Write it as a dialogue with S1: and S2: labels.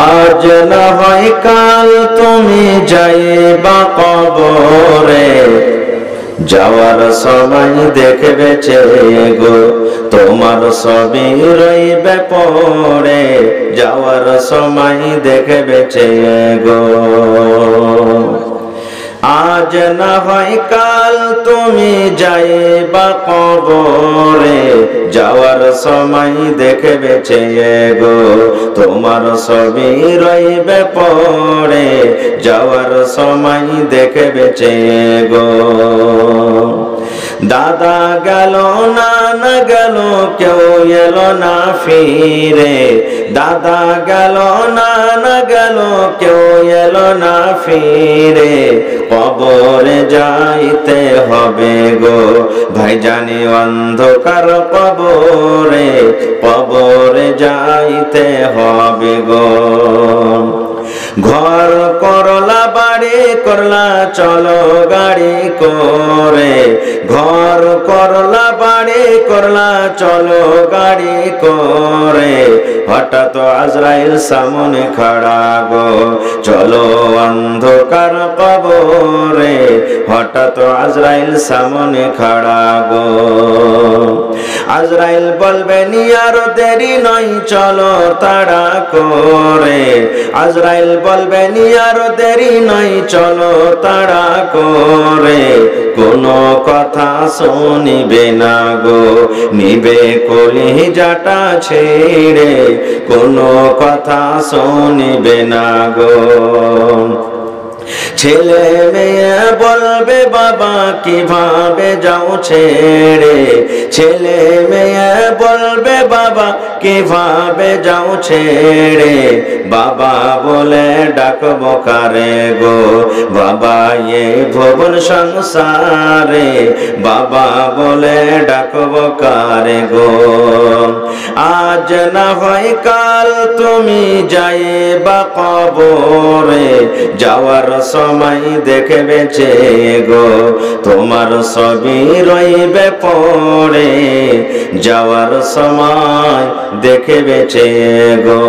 S1: আজ না হয় কাল তুমি যাইবা কবরে, যাওয়ার সময় দেখবে গো তোমার ছবি রইবে পড়ে, যাওয়ার সময় দেখবে গো। আজ না হয় কাল তুমি যাইবা কবরে, যাওয়ার সময় দেখবে গো তোমার ছবি রইবে পড়ে, যাওয়ার সময় দেখবে গো। দাদা গেল নানা গেল কেউ এলো না ফিরে, দাদা গেল নানা গেল কেউ এলো না ফিরে, কবরে যাইতে হবে গো ভাইজানি অন্ধকার কবরে, কবরে যাইতে হবে গো। ঘর করলা বাড়ি করলা চলো গাড়ি করে, ঘর করলা বাড়ি করলা চলো গাড়ি করে, হঠাৎ আজরাইল সামনে খাড়া গো চলো অন্ধকার কবরে, হঠাৎ আজরাইল সামনে খাড়া গো। আজরাইল বলবে আর দেরি নয় চলো তাড়া করে, আজরাইল বলবে আর দেরি নয় চলো তাড়া করে, কোনো কথা শুনিবে না গো নিবে কলিজাটা ছেড়ে, কোনো কথা শুনিবে না গো। ছেলে মেয়ে বলবে বাবা কিভাবে যাও ছেড়ে, ছেলে মেয়ে বলবে বাবা কিভাবে যাও ছেড়ে, বাবা বলে ডাকবো কারে গো বাবা এ ভুবন সংসারে, বাবা বলে ডাকবো কারে গো। আজ না হয় কাল তুমি যাইবা কবরে, যাওয়ার সময় দেখবে গো তোমার ছবি রইবে পড়ে, যাওয়ার সময় দেখবে গো।